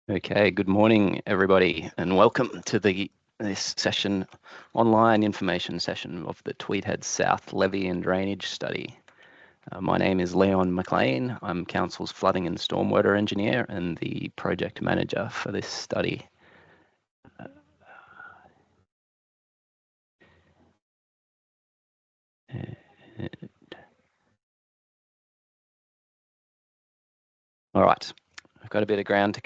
Okay, good morning, everybody, and welcome to this session, online information session of the Tweed South Levee and Drainage Study. My name is Leon McLean. I'm Council's Flooding and Stormwater Engineer and the Project Manager for this study. All right, I've got a bit of ground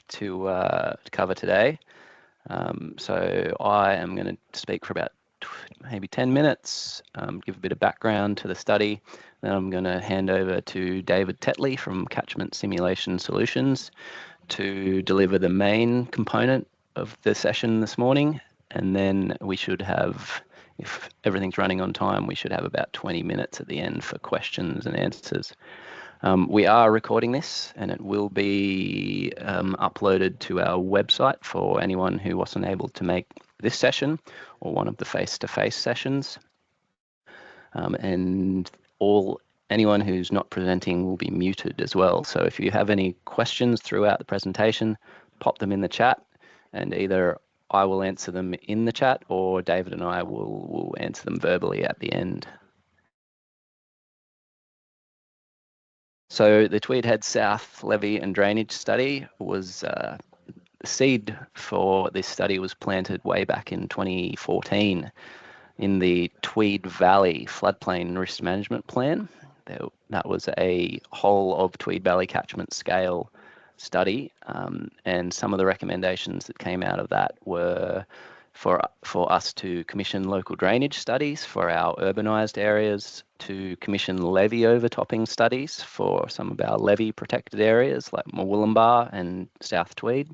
to cover today. So I am going to speak for about maybe 10 minutes, give a bit of background to the study. Then I'm going to hand over to David Tetley from Catchment Simulation Solutions to deliver the main component of the session this morning. And then we should have, if everything's running on time, we should have about 20 minutes at the end for questions and answers. We are recording this and it will be uploaded to our website for anyone who wasn't able to make this session or one of the face-to-face sessions. And anyone who's not presenting will be muted as well. So if you have any questions throughout the presentation, pop them in the chat and either I will answer them in the chat or David and I will answer them verbally at the end. So the Tweed South Levee and Drainage Study was, the seed for this study was planted way back in 2014 in the Tweed Valley Floodplain Risk Management Plan. That was a whole of Tweed Valley catchment scale study, and some of the recommendations that came out of that were for us to commission local drainage studies for our urbanised areas, to commission levee overtopping studies for some of our levee protected areas like Murwillumbah and South Tweed.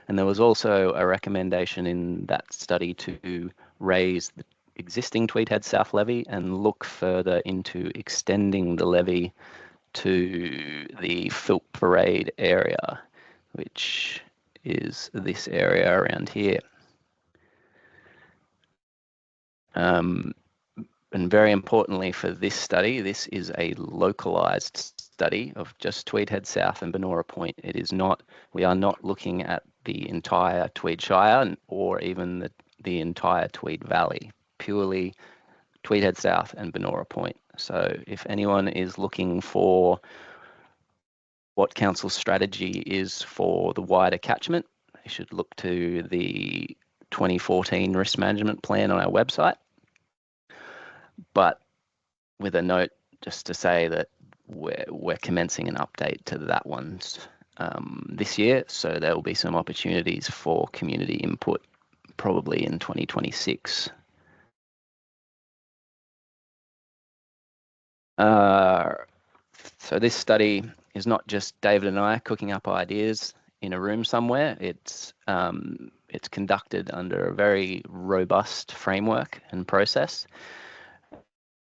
And there was also a recommendation in that study to raise the existing Tweed South levee and look further into extending the levee to the Philp Parade area, which is this area around here. And very importantly for this study, this is a localised study of just Tweed South and Benora Point. It is not, we are not looking at the entire Tweed Shire or even the entire Tweed Valley, purely Tweed South and Benora Point. So if anyone is looking for what Council's strategy is for the wider catchment, they should look to the 2014 risk management plan on our website. But with a note just to say that we're commencing an update to that one this year, so there will be some opportunities for community input probably in 2026. So this study is not just David and I cooking up ideas in a room somewhere. It's conducted under a very robust framework and process,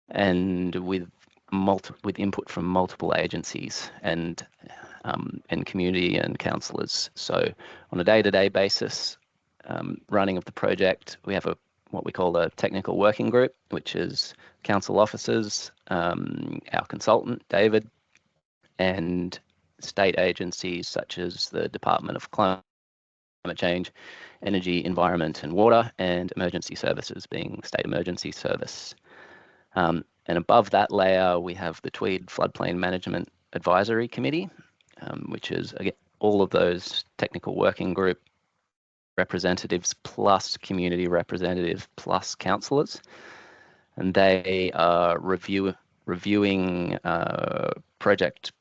and with input from multiple agencies and community and councillors. So on a day-to-day basis, running of the project, we have what we call a technical working group, which is council officers, our consultant, David, and state agencies such as the Department of Climate Change, Energy, Environment and Water, and Emergency Services being State Emergency Service. And above that layer, we have the Tweed Floodplain Management Advisory Committee, which is, again, all of those technical working group representatives plus community representatives plus councillors. And they are reviewing project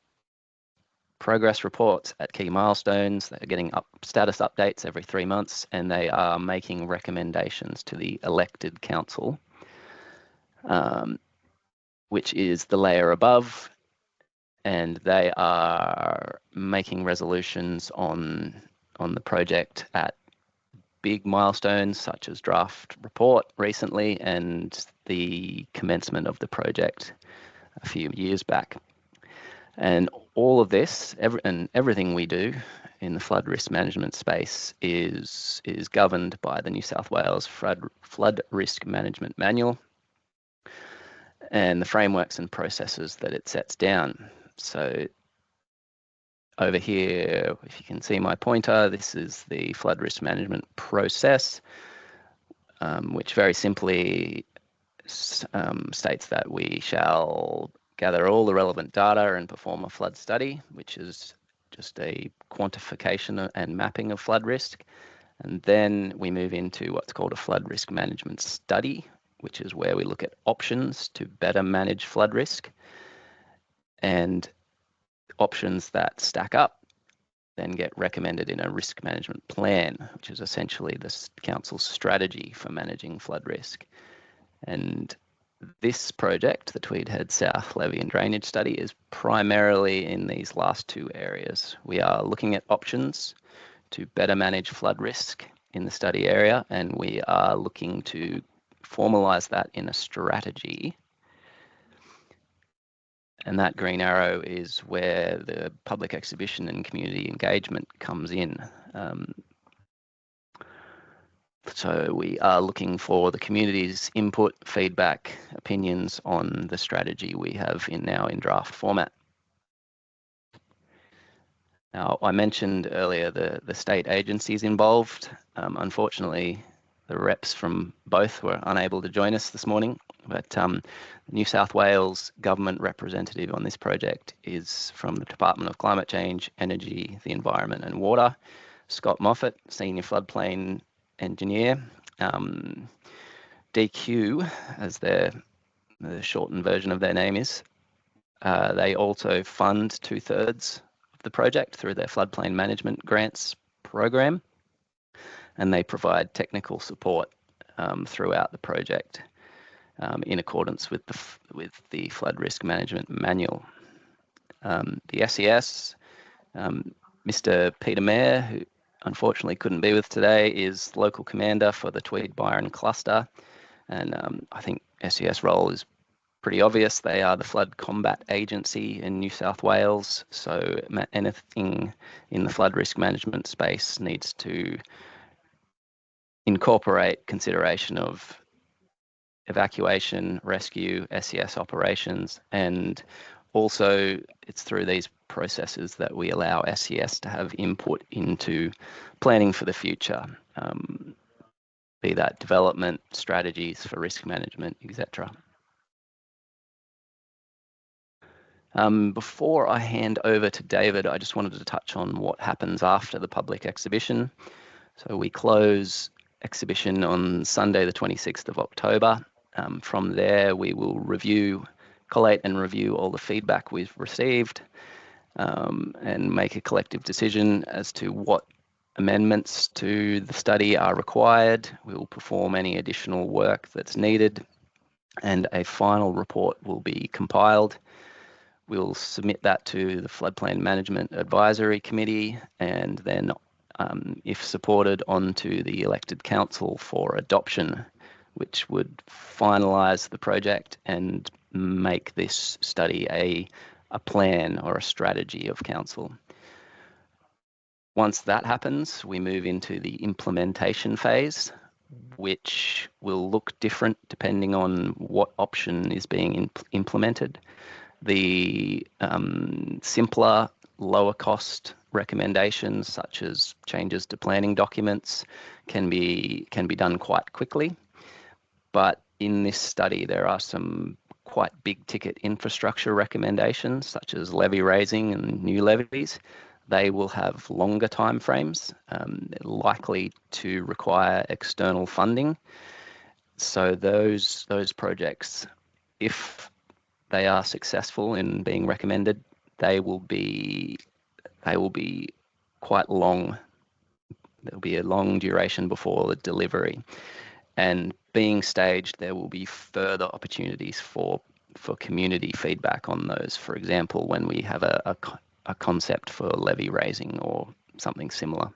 progress reports at key milestones. They're getting status updates every 3 months, and they are making recommendations to the elected council, which is the layer above, and they are making resolutions on the project at big milestones such as draft report recently and the commencement of the project a few years back. And all of this, everything we do in the flood risk management space is governed by the New South Wales Flood Risk Management Manual and the frameworks and processes that it sets down. So over here, if you can see my pointer, this is the flood risk management process, which very simply states that we shall gather all the relevant data and perform a flood study, which is just a quantification and mapping of flood risk. And then we move into what's called a flood risk management study, which is where we look at options to better manage flood risk. And options that stack up then get recommended in a risk management plan, which is essentially the council's strategy for managing flood risk. And this project, the Tweed Head South Levee and Drainage Study, is primarily in these last two areas. We are looking at options to better manage flood risk in the study area, and we are looking to formalise that in a strategy. And that green arrow is where the public exhibition and community engagement comes in. So we are looking for the community's input, feedback, opinions on the strategy we have now in draft format. Now, I mentioned earlier the state agencies involved. Unfortunately, the reps from both were unable to join us this morning, but the New South Wales government representative on this project is from the Department of Climate Change, Energy, the Environment and Water, Scott Moffat, Senior Floodplain Engineer. DQ, as the shortened version of their name is, they also fund 2/3 of the project through their floodplain management grants program, and they provide technical support throughout the project in accordance with the flood risk management manual. The SES, Mr. Peter Mayer, who unfortunately couldn't be with today, is local commander for the Tweed Byron cluster, and I think SES role is pretty obvious. They are the flood combat agency in New South Wales, so anything in the flood risk management space needs to incorporate consideration of evacuation, rescue, SES operations, and also it's through these processes that we allow SES to have input into planning for the future, be that development, strategies for risk management, etc. Before I hand over to David, I just wanted to touch on what happens after the public exhibition. So we close exhibition on Sunday, the 26th of October. From there, we will collate and review all the feedback we've received and make a collective decision as to what amendments to the study are required. We will perform any additional work that's needed, and a final report will be compiled. We'll submit that to the Floodplain Management Advisory Committee, and then, if supported, onto the elected council for adoption, which would finalise the project and make this study a plan or a strategy of council. Once that happens, we move into the implementation phase, which will look different depending on what option is being implemented. The simpler, lower cost recommendations, such as changes to planning documents, can be done quite quickly. But in this study, there are some quite big ticket infrastructure recommendations, such as levee raising and new levees. They will have longer timeframes, likely to require external funding. So those projects, if they are successful in being recommended, they will be quite long. There'll be a long duration before the delivery, and being staged, there will be further opportunities for community feedback on those. For example, when we have a concept for levee raising or something similar.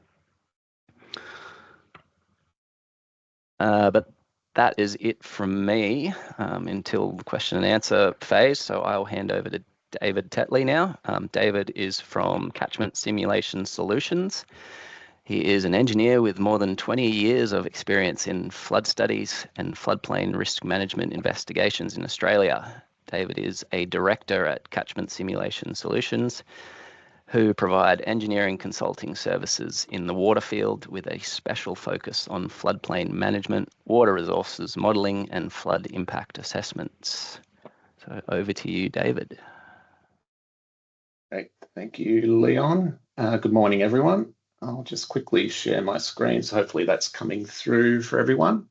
But that is it from me until the question and answer phase. So I'll hand over to David Tetley now. David is from Catchment Simulation Solutions. He is an engineer with more than 20 years of experience in flood studies and floodplain risk management investigations in Australia. David is a director at Catchment Simulation Solutions, who provide engineering consulting services in the water field with a special focus on floodplain management, water resources modelling and flood impact assessments. So over to you, David. Great, thank you, Leon. Good morning, everyone. I'll just quickly share my screen, so hopefully that's coming through for everyone.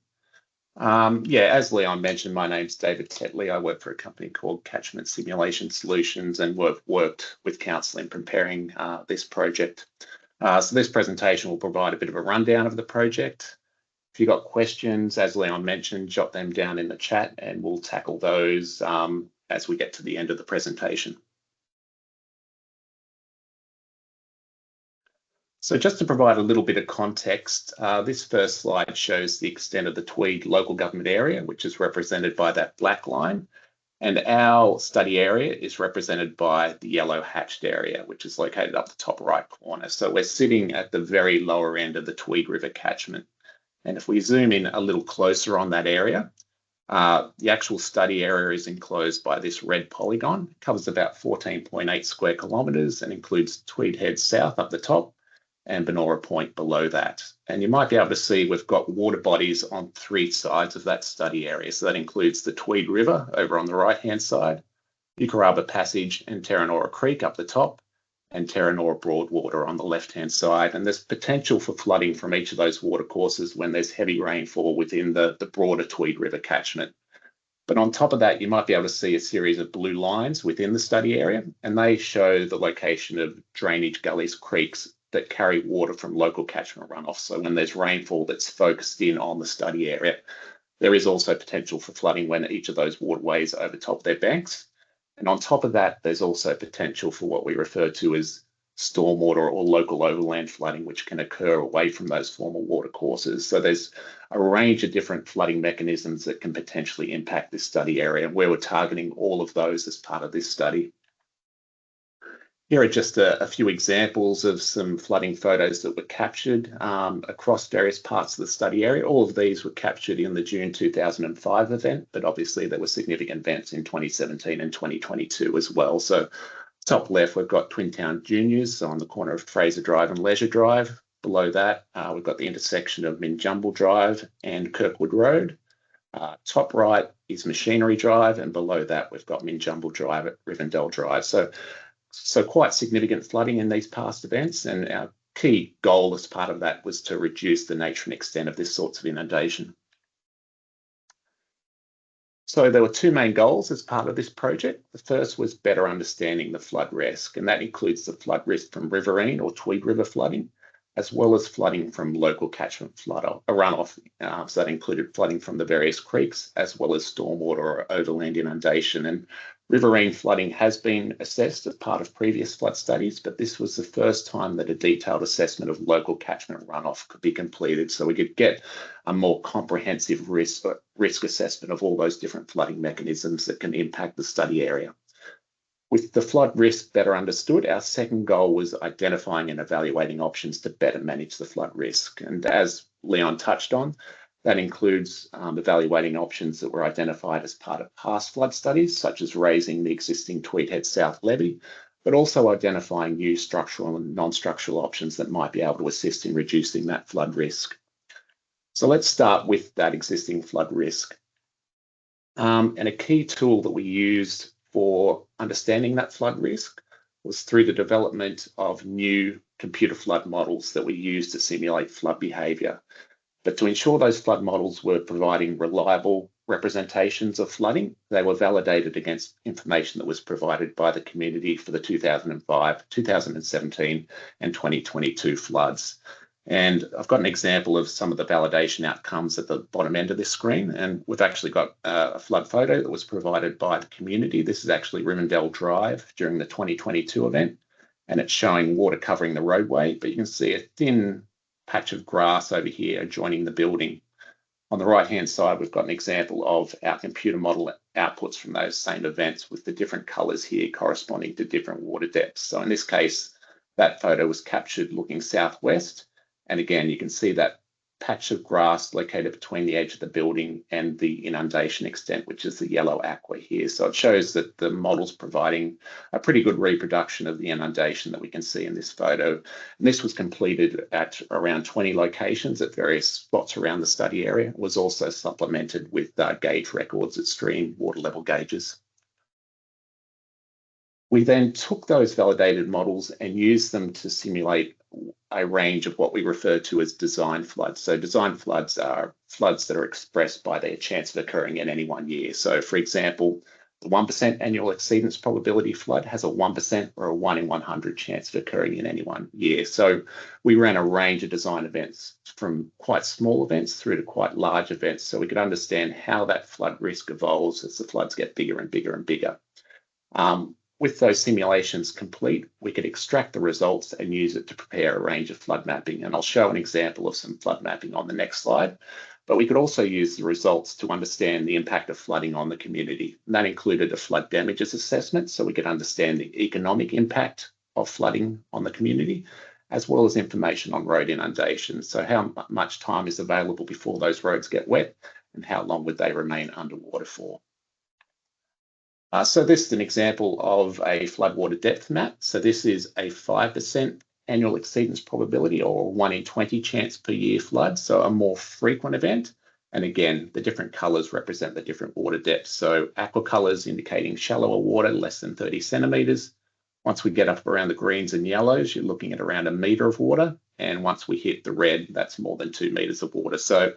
Yeah, as Leon mentioned, my name's David Tetley. I work for a company called Catchment Simulation Solutions, and we've worked with Council in preparing this project. So this presentation will provide a bit of a rundown of the project. If you've got questions, as Leon mentioned, jot them down in the chat and we'll tackle those as we get to the end of the presentation. So just to provide a little bit of context, this first slide shows the extent of the Tweed local government area, which is represented by that black line. And our study area is represented by the yellow hatched area, which is located up the top right corner. So we're sitting at the very lower end of the Tweed River catchment. And if we zoom in a little closer on that area, the actual study area is enclosed by this red polygon. It covers about 14.8 square kilometres and includes Tweed Head South up the top and Benora Point below that. And you might be able to see we've got water bodies on 3 sides of that study area. So that includes the Tweed River over on the right-hand side, Yukaraba Passage and Terranora Creek up the top, and Terranora Broadwater on the left-hand side. And there's potential for flooding from each of those watercourses when there's heavy rainfall within the broader Tweed River catchment. But on top of that, you might be able to see a series of blue lines within the study area, and they show the location of drainage gullies, creeks, that carry water from local catchment runoff. So when there's rainfall that's focused in on the study area, there is also potential for flooding when each of those waterways overtop their banks. And on top of that, there's also potential for what we refer to as stormwater or local overland flooding, which can occur away from those formal watercourses. So there's a range of different flooding mechanisms that can potentially impact this study area, and where we're targeting all of those as part of this study. Here are just a few examples of some flooding photos that were captured across various parts of the study area. All of these were captured in the June 2005 event, but obviously there were significant events in 2017 and 2022 as well. So top left, we've got Twin Town Juniors on the corner of Fraser Drive and Leisure Drive. Below that, we've got the intersection of Minjumble Drive and Kirkwood Road. Top right is Machinery Drive, and below that, we've got Minjumble Drive at Rivendell Drive. So quite significant flooding in these past events, and our key goal as part of that was to reduce the nature and extent of this sorts of inundation. So there were 2 main goals as part of this project. The first was better understanding the flood risk, and that includes the flood risk from riverine or Tweed River flooding, as well as flooding from local catchment runoff. So that included flooding from the various creeks, as well as stormwater or overland inundation. And riverine flooding has been assessed as part of previous flood studies, but this was the first time that a detailed assessment of local catchment runoff could be completed, so we could get a more comprehensive risk assessment of all those different flooding mechanisms that can impact the study area. With the flood risk better understood, our second goal was identifying and evaluating options to better manage the flood risk. And as Leon touched on, that includes evaluating options that were identified as part of past flood studies, such as raising the existing Tweed Head South levee, but also identifying new structural and non-structural options that might be able to assist in reducing that flood risk. So let's start with that existing flood risk. And a key tool that we used for understanding that flood risk was through the development of new computer flood models that we used to simulate flood behaviour. But to ensure those flood models were providing reliable representations of flooding, they were validated against information that was provided by the community for the 2005, 2017 and 2022 floods. And I've got an example of some of the validation outcomes at the bottom end of this screen. And we've actually got a flood photo that was provided by the community. This is actually Rivendell Drive during the 2022 event, and it's showing water covering the roadway, but you can see a thin patch of grass over here adjoining the building. On the right-hand side, we've got an example of our computer model outputs from those same events with the different colours here corresponding to different water depths. So in this case, that photo was captured looking southwest. And again, you can see that patch of grass located between the edge of the building and the inundation extent, which is the yellow aqua here. So it shows that the model's providing a pretty good reproduction of the inundation that we can see in this photo. And this was completed at around 20 locations at various spots around the study area. It was also supplemented with gauge records at stream water level gauges. We then took those validated models and used them to simulate a range of what we refer to as design floods. So design floods are floods that are expressed by their chance of occurring in any one year. So for example, the 1% annual exceedance probability flood has a 1% or a 1 in 100 chance of occurring in any one year. So we ran a range of design events from quite small events through to quite large events so we could understand how that flood risk evolves as the floods get bigger and bigger and bigger. With those simulations complete, we could extract the results and use it to prepare a range of flood mapping. And I'll show an example of some flood mapping on the next slide. But we could also use the results to understand the impact of flooding on the community. And that included a flood damages assessment, so we could understand the economic impact of flooding on the community, as well as information on road inundation. So how much time is available before those roads get wet and how long would they remain underwater for? So this is an example of a floodwater depth map. So this is a 5% annual exceedance probability or 1 in 20 chance per year flood, so a more frequent event. And again, the different colours represent the different water depths. So aqua colours indicating shallower water, less than 30 centimetres. Once we get up around the greens and yellows, you're looking at around 1 metre of water. And once we hit the red, that's more than 2 metres of water. So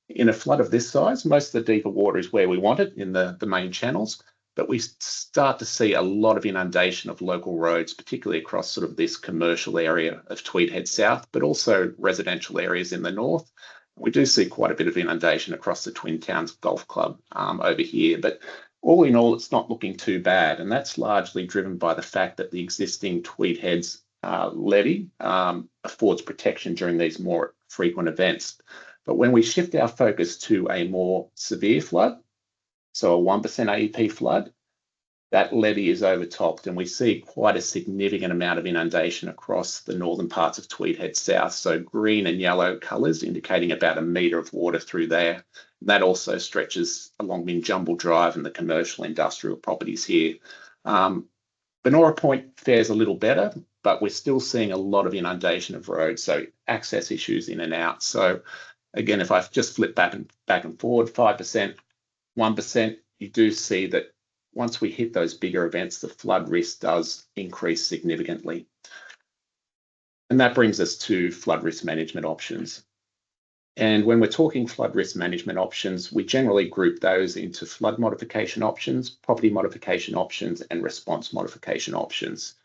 in a flood of this size, most of the deeper water is where we want it in the main channels. But we start to see a lot of inundation of local roads, particularly across sort of this commercial area of Tweed Head South, but also residential areas in the north. We do see quite a bit of inundation across the Twin Towns Golf Club over here, but all in all, it's not looking too bad. And that's largely driven by the fact that the existing Tweed Heads levee affords protection during these more frequent events. But when we shift our focus to a more severe flood, so a 1% AEP flood, that levee is overtopped and we see quite a significant amount of inundation across the northern parts of Tweed Head South. So green and yellow colours indicating about 1 metre of water through there. That also stretches along Minjumble Drive and the commercial industrial properties here. Benora Point fares a little better, but we're still seeing a lot of inundation of roads, so access issues in and out. So again, if I just flip back and forward, 5%, 1%, you do see that once we hit those bigger events, the flood risk does increase significantly. And that brings us to flood risk management options. And when we're talking flood risk management options, we generally group those into flood modification options, property modification options, and response modification options.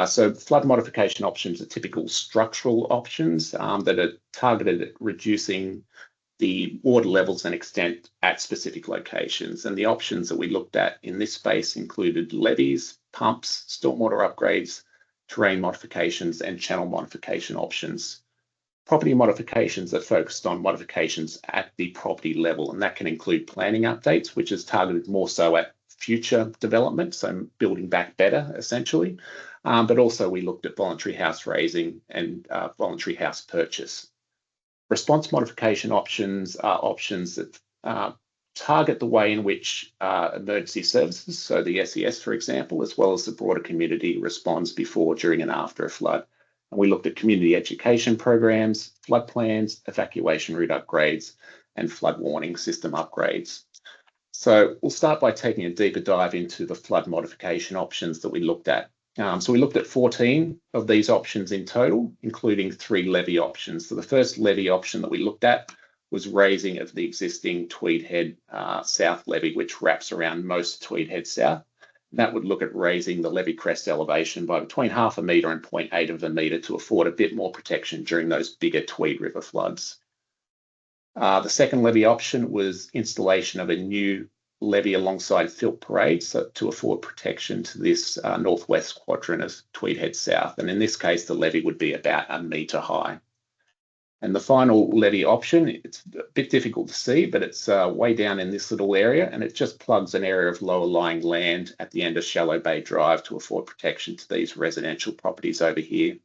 So flood modification options are typical structural options that are targeted at reducing the water levels and extent at specific locations. And the options that we looked at in this space included levees, pumps, stormwater upgrades, terrain modifications, and channel modification options. Property modifications are focused on modifications at the property level, and that can include planning updates, which is targeted more so at future development, so building back better, essentially. But also we looked at voluntary house raising and voluntary house purchase. Response modification options are options that target the way in which emergency services, so the SES, for example, as well as the broader community responds before, during and after a flood. And we looked at community education programs, flood plans, evacuation route upgrades, and flood warning system upgrades. So we'll start by taking a deeper dive into the flood modification options that we looked at. So we looked at 14 of these options in total, including 3 levee options. So the first levee option that we looked at was raising of the existing Tweed Head South levee, which wraps around most of Tweed Head South. And that would look at raising the levee crest elevation by between 0.5 metre and 0.8 of a metre to afford a bit more protection during those bigger Tweed River floods. The second levee option was installation of a new levee alongside Filth Parade, so to afford protection to this northwest quadrant of Tweed Head South. And in this case, the levee would be about 1 metre high. And the final levee option, it's a bit difficult to see, but it's way down in this little area, and it just plugs an area of lower lying land at the end of Shallow Bay Drive to afford protection to these residential properties over here.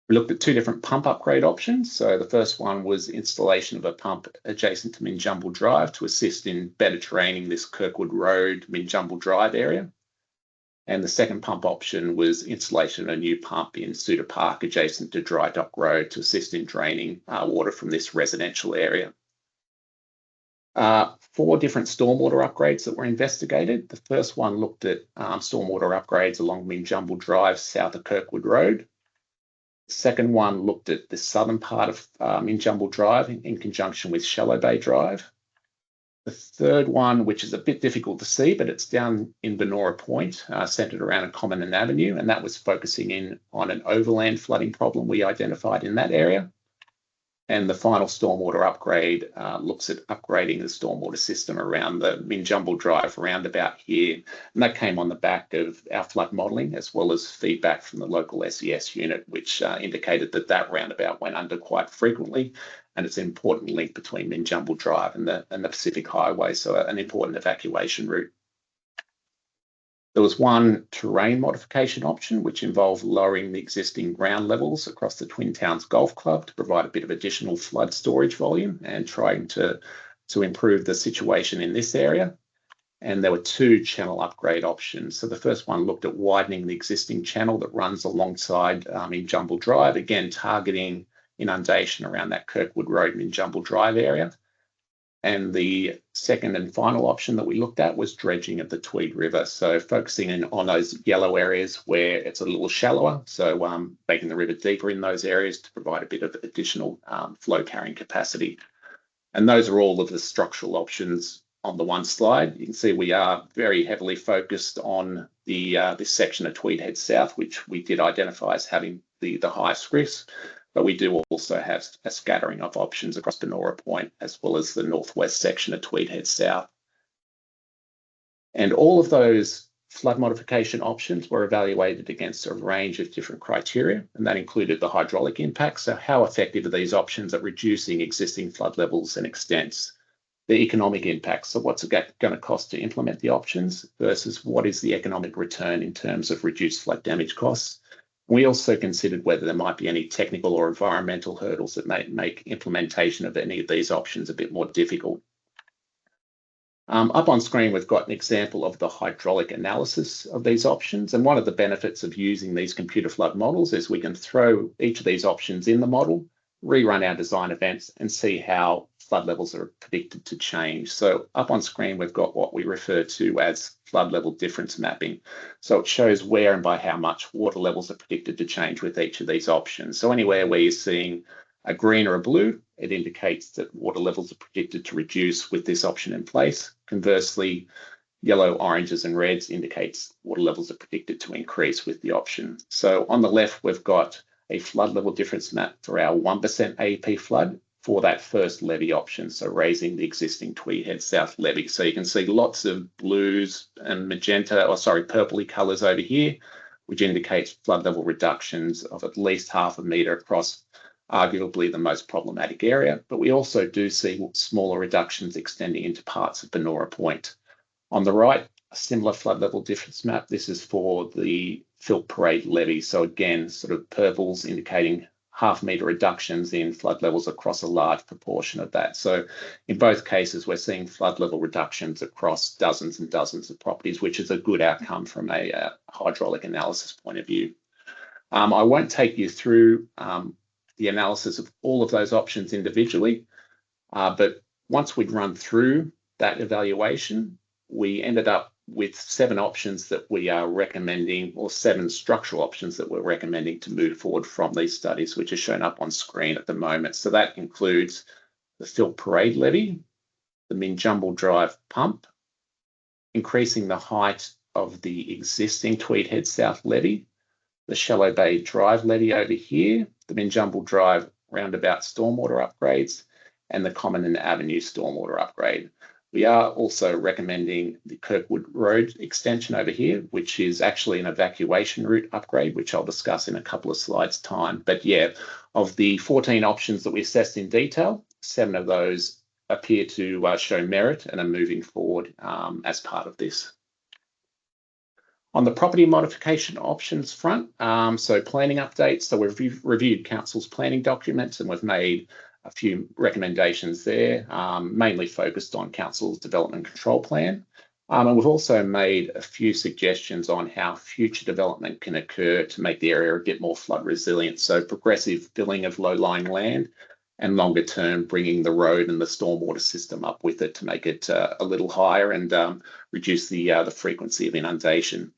We looked at two different pump upgrade options. So the first one was installation of a pump adjacent to Minjumble Drive to assist in better draining this Kirkwood Road, Minjumble Drive area. And the second pump option was installation of a new pump in Suda Park adjacent to Dry Dock Road to assist in draining water from this residential area. 4 different stormwater upgrades that were investigated. The first one looked at stormwater upgrades along Minjumble Drive south of Kirkwood Road. The second one looked at the southern part of Minjumble Drive in conjunction with Shallow Bay Drive. The third one, which is a bit difficult to see, but it's down in Benora Point, centred around a common and avenue, and that was focusing in on an overland flooding problem we identified in that area. And the final stormwater upgrade looks at upgrading the stormwater system around the Minjumble Drive roundabout here. And that came on the back of our flood modelling, as well as feedback from the local SES unit, which indicated that that roundabout went under quite frequently. And it's an important link between Minjumble Drive and the Pacific Highway, so an important evacuation route. There was one terrain modification option, which involved lowering the existing ground levels across the Twin Towns Golf Club to provide a bit of additional flood storage volume and trying to improve the situation in this area. And there were 2 channel upgrade options. So the first one looked at widening the existing channel that runs alongside Minjumble Drive, again targeting inundation around that Kirkwood Road Minjumble Drive area. And the second and final option that we looked at was dredging of the Tweed River. So focusing in on those yellow areas where it's a little shallower. So making the river deeper in those areas to provide a bit of additional flow carrying capacity. And those are all of the structural options on the one slide. You can see we are very heavily focused on this section of Tweed Head South, which we did identify as having the highest risk. But we do also have a scattering of options across Benora Point, as well as the northwest section of Tweed Head South. And all of those flood modification options were evaluated against a range of different criteria, and that included the hydraulic impact. So how effective are these options at reducing existing flood levels and extents? The economic impact, so what's it going to cost to implement the options versus what is the economic return in terms of reduced flood damage costs? We also considered whether there might be any technical or environmental hurdles that may make implementation of any of these options a bit more difficult. Up on screen, we've got an example of the hydraulic analysis of these options. And one of the benefits of using these computer flood models is we can throw each of these options in the model, rerun our design events, and see how flood levels are predicted to change. So up on screen, we've got what we refer to as flood level difference mapping. So it shows where and by how much water levels are predicted to change with each of these options. So anywhere where you're seeing a green or a blue, it indicates that water levels are predicted to reduce with this option in place. Conversely, yellow, oranges, and reds indicates water levels are predicted to increase with the option. So on the left, we've got a flood level difference map for our 1% AEP flood for that first levee option, so raising the existing Tweed Head South levee. So you can see lots of blues and magenta, purpley colours over here, which indicates flood level reductions of at least half a metre across arguably the most problematic area. But we also do see smaller reductions extending into parts of Benora Point. On the right, a similar flood level difference map. This is for the Philp Parade levee. So again, sort of purples indicating half-metre reductions in flood levels across a large proportion of that. So in both cases, we're seeing flood level reductions across dozens and dozens of properties, which is a good outcome from a hydraulic analysis point of view. I won't take you through the analysis of all of those options individually, but once we'd run through that evaluation, we ended up with 7 options that we are recommending, or 7 structural options that we're recommending to move forward from these studies, which are shown up on screen at the moment. So that includes the Philp Parade levee, the Minjumble Drive pump, increasing the height of the existing Tweed Head South levee, the Shallow Bay Drive levee over here, the Minjumble Drive roundabout stormwater upgrades, and the Common and Avenue stormwater upgrade. We are also recommending the Kirkwood Road extension over here, which is actually an evacuation route upgrade, which I'll discuss in a couple of slides' time. But yeah, of the 14 options that we assessed in detail, 7 of those appear to show merit and are moving forward as part of this. On the property modification options front, so planning updates. So we've reviewed council's planning documents and we've made a few recommendations there, mainly focused on council's development control plan. And we've also made a few suggestions on how future development can occur to make the area a bit more flood resilient. So progressive filling of low-lying land, and longer term bringing the road and the stormwater system up with it to make it a little higher and reduce the frequency of inundation.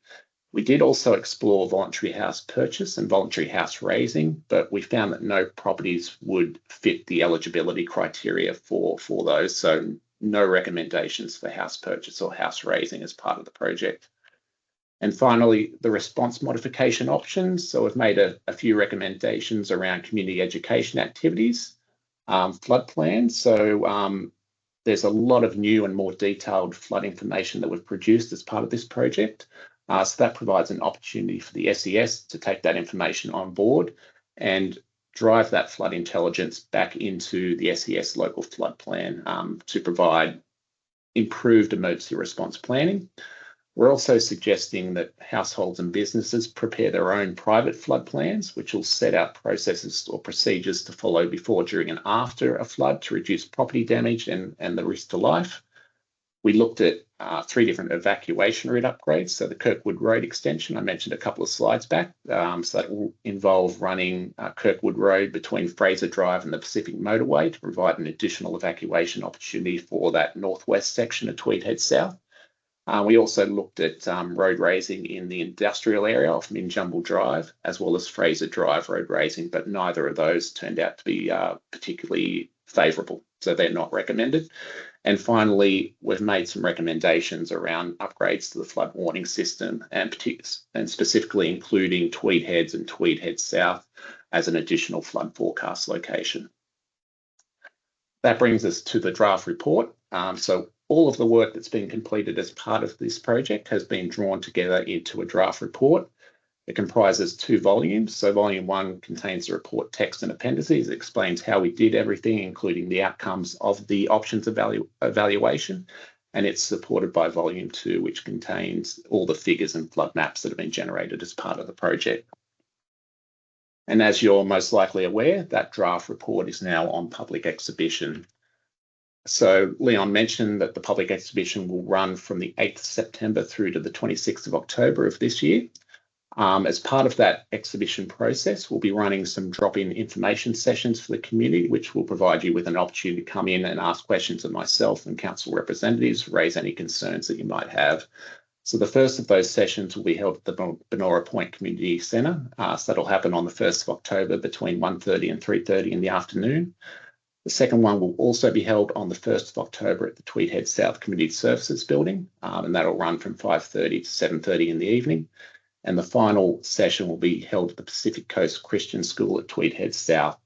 We did also explore voluntary house purchase and voluntary house raising, but we found that no properties would fit the eligibility criteria for those. So no recommendations for house purchase or house raising as part of the project. And finally, the response modification options. So we've made a few recommendations around community education activities, floodplain. So there's a lot of new and more detailed flood information that we've produced as part of this project. So that provides an opportunity for the SES to take that information on board and drive that flood intelligence back into the SES local flood plan to provide improved emergency response planning. We're also suggesting that households and businesses prepare their own private flood plans, which will set out processes or procedures to follow before, during, and after a flood to reduce property damage and the risk to life. We looked at 3 different evacuation route upgrades. So the Kirkwood Road extension, I mentioned a couple of slides back. So that will involve running Kirkwood Road between Fraser Drive and the Pacific Motorway to provide an additional evacuation opportunity for that northwest section of Tweed Head South. We also looked at road raising in the industrial area off Minjumble Drive, as well as Fraser Drive road raising, but neither of those turned out to be particularly favourable, so they're not recommended. And finally, we've made some recommendations around upgrades to the flood warning system and specifically including Tweed Heads and Tweed Head South as an additional flood forecast location. That brings us to the draft report. So all of the work that's been completed as part of this project has been drawn together into a draft report. It comprises 2 volumes. So volume 1 contains the report text and appendices. It explains how we did everything, including the outcomes of the options evaluation. And it's supported by volume 2, which contains all the figures and flood maps that have been generated as part of the project. And as you're most likely aware, that draft report is now on public exhibition. So Leon mentioned that the public exhibition will run from the 8th of September through to the 26th of October of this year. As part of that exhibition process, we'll be running some drop-in information sessions for the community, which will provide you with an opportunity to come in and ask questions of myself and council representatives, raise any concerns that you might have. So the first of those sessions will be held at the Benora Point Community Centre. So that'll happen on the 1st of October between 1:30 and 3:30 in the afternoon. The second one will also be held on the 1st of October at the Tweed Head South Community Services Building, and that'll run from 5:30 to 7:30 in the evening. And the final session will be held at the Pacific Coast Christian School at Tweed Head South,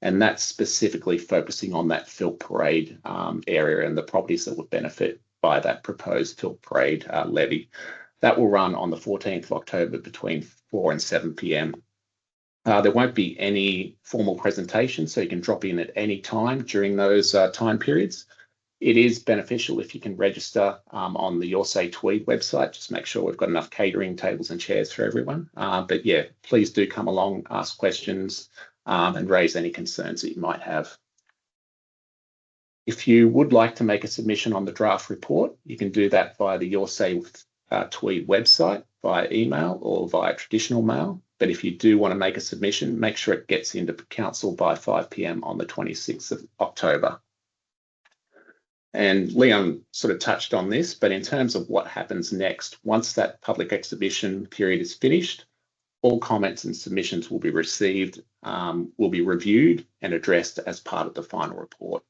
and that's specifically focusing on that Filth Parade area and the properties that would benefit by that proposed Filth Parade levy. That will run on the 14th of October between 4 and 7 p.m. There won't be any formal presentation, so you can drop in at any time during those time periods. It is beneficial if you can register on the Your Say Tweed website. Just make sure we've got enough catering tables and chairs for everyone. But yeah, please do come along, ask questions, and raise any concerns that you might have. If you would like to make a submission on the draft report, you can do that via the Your Say Tweed website, via email or via traditional mail. But if you do want to make a submission, make sure it gets into council by 5 p.m. on the 26th of October. And Leon sort of touched on this, but in terms of what happens next, once that public exhibition period is finished, all comments and submissions will be received, will be reviewed and addressed as part of the final report.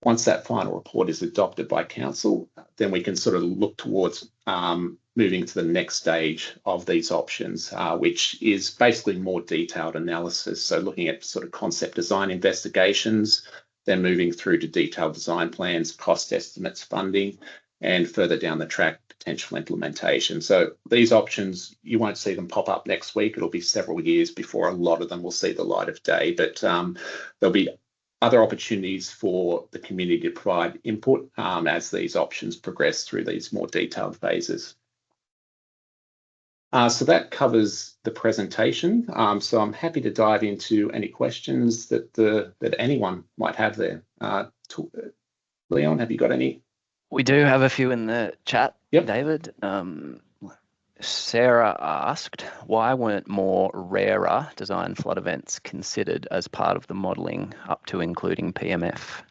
Once that final report is adopted by council, then we can sort of look towards moving to the next stage of these options, which is basically more detailed analysis. So looking at sort of concept design investigations, then moving through to detailed design plans, cost estimates, funding, and further down the track, potential implementation. So these options, you won't see them pop up next week. It'll be several years before a lot of them will see the light of day, but there'll be other opportunities for the community to provide input as these options progress through these more detailed phases. So that covers the presentation. So I'm happy to dive into any questions that anyone might have there. Leon, have you got any? We do have a few in the chat, Yep. David. Sarah asked, why weren't more rarer design flood events considered as part of the modelling up to including PMF?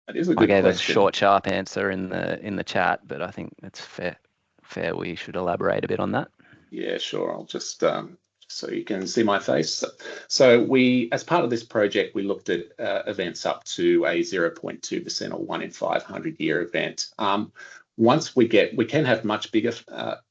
That is a good I gave question. a short, sharp answer in the chat, but I think it's fair we should elaborate a bit on that. Yeah, sure. I'll just so you can see my face. So we, as part of this project, we looked at events up to a 0.2% or 1 in 500 year event. Once we can have much bigger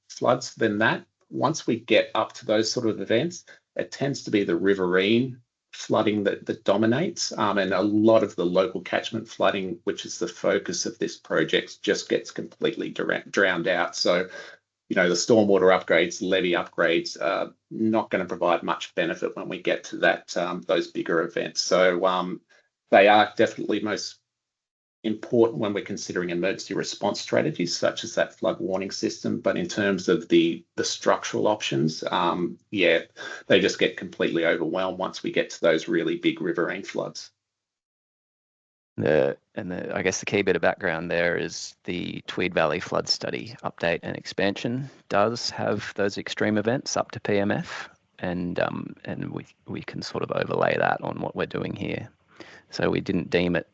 floods than that. Once we get up to those sort of events, it tends to be the riverine flooding that dominates, and a lot of the local catchment flooding, which is the focus of this project, just gets completely drowned out. So, you know, the stormwater upgrades, levee upgrades are not going to provide much benefit when we get to that those bigger events. So they are definitely most important when we're considering emergency response strategies, such as that flood warning system. But in terms of the structural options, yeah, they just get completely overwhelmed once we get to those really big riverine floods. I guess the key bit of background there is the Tweed Valley flood study update and expansion does have those extreme events up to PMF, and we can sort of overlay that on what we're doing here. So we didn't deem it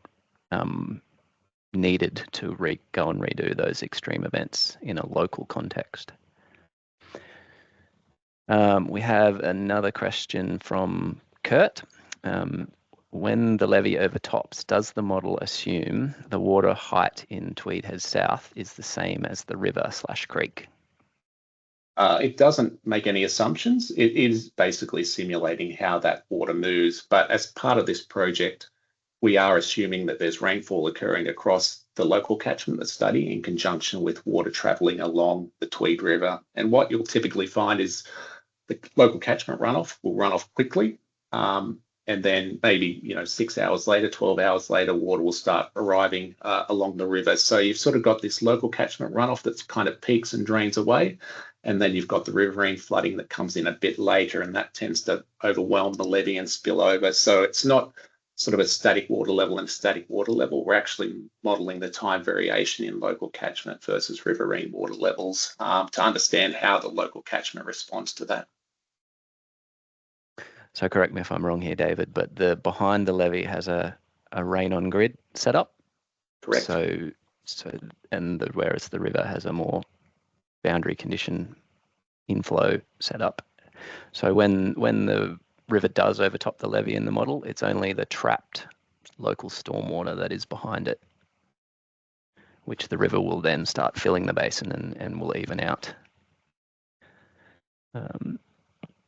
needed to go and redo those extreme events in a local context. We have another question from Kurt. When the levee overtops, does the model assume the water height in Tweed Head South is the same as the river/creek? It doesn't make any assumptions. It is basically simulating how that water moves. But as part of this project, we are assuming that there's rainfall occurring across the local catchment study in conjunction with water travelling along the Tweed River. And what you'll typically find is the local catchment runoff will run off quickly. And then maybe, 6 hours later, 12 hours later, water will start arriving along the river. So you've sort of got this local catchment runoff that's kind of peaks and drains away. And then you've got the riverine flooding that comes in a bit later, and that tends to overwhelm the levee and spill over. So it's not sort of a static water level and a static water level. We're actually modelling the time variation in local catchment versus riverine water levels to understand how the local catchment responds to that. So correct me if I'm wrong here, David, but the behind the levee has a rain on grid setup. Correct. Whereas the river has a more boundary condition inflow setup. So when the river does overtop the levee in the model, it's only the trapped local stormwater that is behind it, which the river will then start filling the basin and will even out.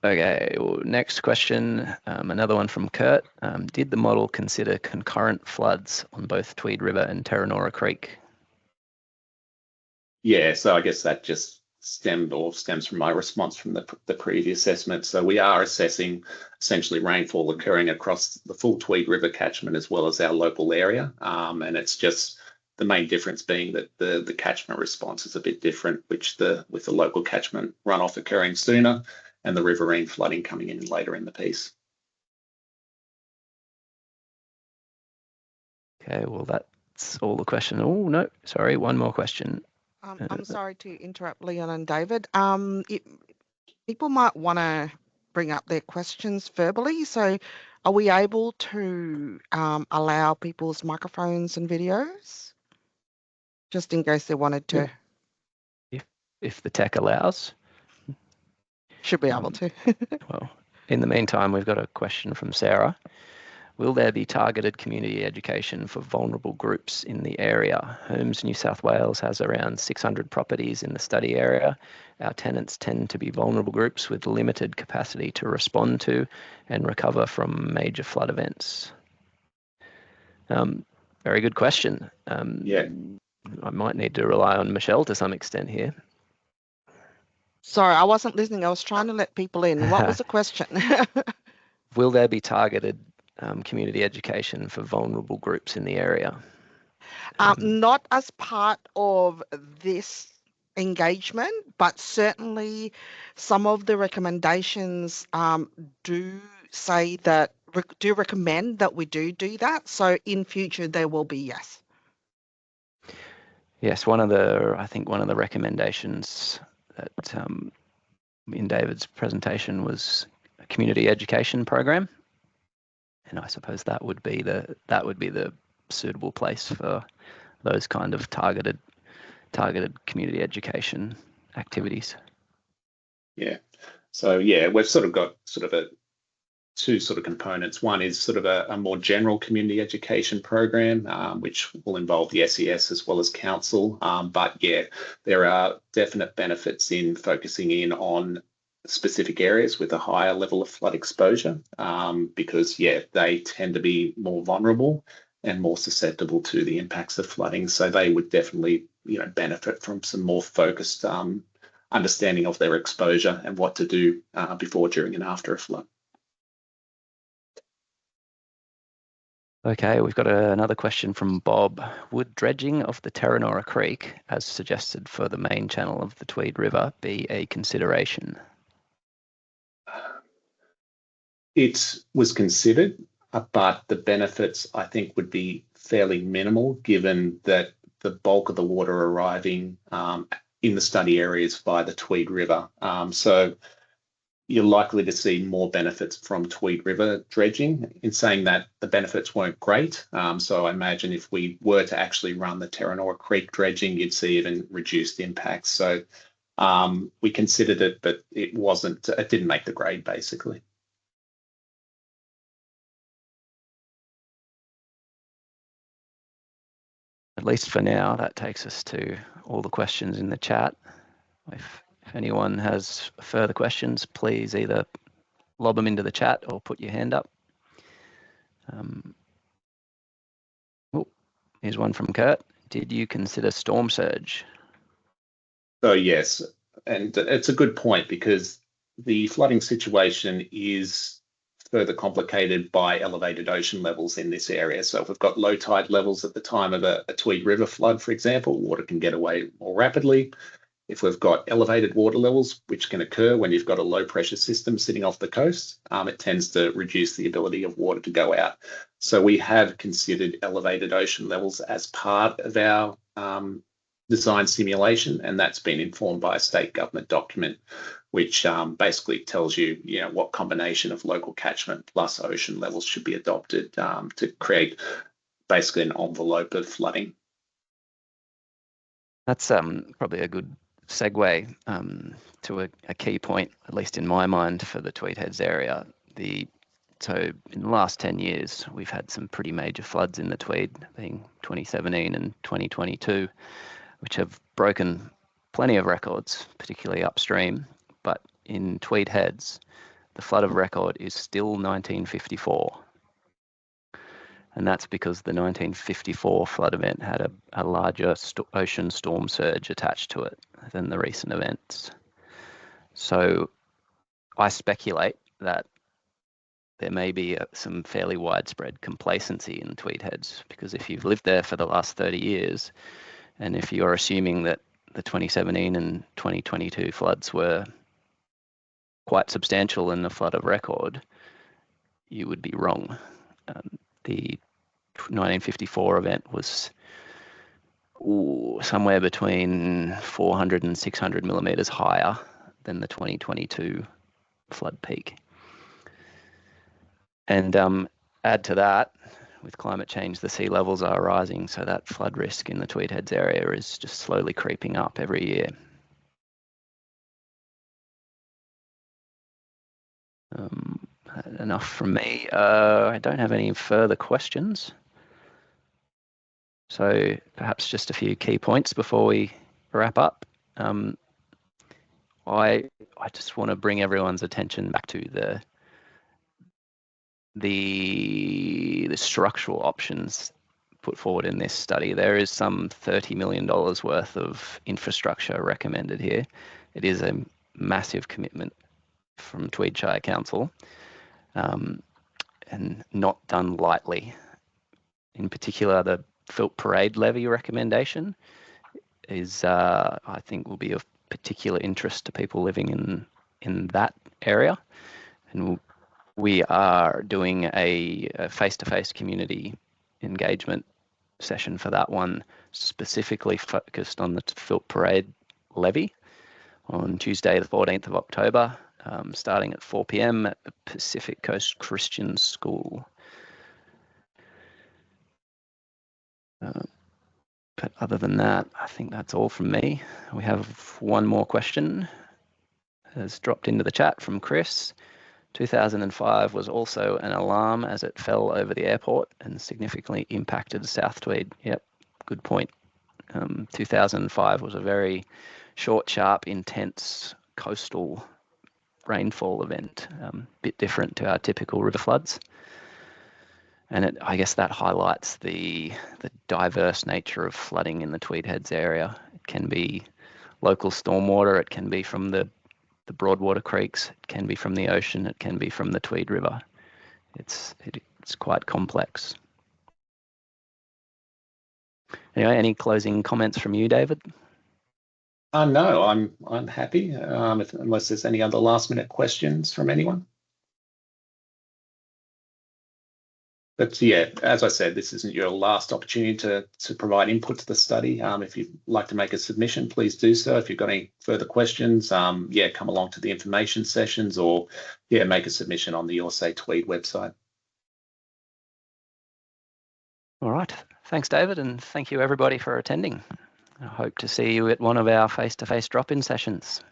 Okay, well, next question, another one from Kurt. Did the model consider concurrent floods on both Tweed River and Terranora Creek? Yeah, so I guess that just stems from my response from the previous assessment. So we are assessing essentially rainfall occurring across the full Tweed River catchment as well as our local area. And it's just the main difference being that the catchment response is a bit different, with the local catchment runoff occurring sooner and the riverine flooding coming in later in the piece. Okay, well, that's all the question. Oh, no, sorry, one more question. I'm sorry to interrupt, Leon and David. People might want to bring up their questions verbally. So are we able to allow people's microphones and videos? Just in case they wanted to. If the tech allows. Should be able to. Well, in the meantime, we've got a question from Sarah. Will there be targeted community education for vulnerable groups in the area? Homes New South Wales has around 600 properties in the study area. Our tenants tend to be vulnerable groups with limited capacity to respond to and recover from major flood events. Very good question. Yeah. I might need to rely on Michelle to some extent here. Sorry, I wasn't listening. I was trying to let people in. What was the question? Will there be targeted community education for vulnerable groups in the area? Not as part of this engagement, but certainly some of the recommendations do say that, do recommend that we do that. So in future, there will be, yes. Yes, I think one of the recommendations that in David's presentation was a community education program, and I suppose that would be the suitable place for those kind of targeted community education activities. Yeah. So yeah, we've sort of got two sort of components. One is sort of a more general community education program, which will involve the SES as well as council. But yeah, there are definite benefits in focusing in on specific areas with a higher level of flood exposure, because yeah, they tend to be more vulnerable and more susceptible to the impacts of flooding. So they would definitely, benefit from some more focused understanding of their exposure and what to do before, during, and after a flood. Okay, we've got another question from Bob. Would dredging of the Terranora Creek, as suggested for the main channel of the Tweed River, be a consideration? It was considered, but the benefits, I think, would be fairly minimal, given that the bulk of the water arriving in the study areas by the Tweed River. So you're likely to see more benefits from Tweed River dredging. In saying that, the benefits weren't great. So I imagine if we were to actually run the Terranora Creek dredging, you'd see even reduced impacts. So we considered it, but it didn't make the grade, basically. At least for now, that takes us to all the questions in the chat. If anyone has further questions, please either lob them into the chat or put your hand up. Here's one from Kurt. Did you consider storm surge? So yes, and it's a good point, because the flooding situation is further complicated by elevated ocean levels in this area. So if we've got low tide levels at the time of a Tweed River flood, for example, water can get away more rapidly. If we've got elevated water levels, which can occur when you've got a low pressure system sitting off the coast, it tends to reduce the ability of water to go out. So we have considered elevated ocean levels as part of our design simulation, and that's been informed by a state government document, which basically tells you, what combination of local catchment plus ocean levels should be adopted to create basically an envelope of flooding. That's probably a good segue to a key point, at least in my mind, for the Tweed Heads area. So in the last 10 years, we've had some pretty major floods in the Tweed, being 2017 and 2022, which have broken plenty of records, particularly upstream. But in Tweed Heads, the flood of record is still 1954. And that's because the 1954 flood event had a larger ocean storm surge attached to it than the recent events. So I speculate that there may be some fairly widespread complacency in Tweed Heads, because if you've lived there for the last 30 years, and if you're assuming that the 2017 and 2022 floods were quite substantial in the flood of record, you would be wrong. The 1954 event was somewhere between 400 and 600 millimeters higher than the 2022 flood peak. And add to that, with climate change, the sea levels are rising, so that flood risk in the Tweed Heads area is just slowly creeping up every year. Enough from me. I don't have any further questions. So perhaps just a few key points before we wrap up. I just want to bring everyone's attention back to the structural options put forward in this study. There is some $30 million worth of infrastructure recommended here. It is a massive commitment from Tweed Shire Council, and not done lightly. In particular, the Filt Parade levee recommendation is, I think, will be of particular interest to people living in that area. And we are doing a face-to-face community engagement session for that one, specifically focused on the Filt Parade levee on Tuesday, the 14th of October, starting at 4 p.m. at the Pacific Coast Christian School. But other than that, I think that's all from me. We have one more question has dropped into the chat from Chris. 2005 was also an alarm as it fell over the airport and significantly impacted South Tweed. Yep, good point. 2005 was a very short, sharp, intense coastal rainfall event, bit different to our typical river floods. And I guess that highlights the diverse nature of flooding in the Tweed Heads area. It can be local stormwater, it can be from the Broadwater creeks, it can be from the ocean, it can be from the Tweed River. It's quite complex. Anyway, any closing comments from you, David? No, I'm happy. Unless there's any other last minute questions from anyone. But yeah, as I said, this isn't your last opportunity to provide input to the study. If you'd like to make a submission, please do so. If you've got any further questions, yeah, come along to the information sessions, or yeah, make a submission on the Your Say Tweed website. All right. Thanks, David, and thank you everybody for attending. I hope to see you at one of our face-to-face drop-in sessions.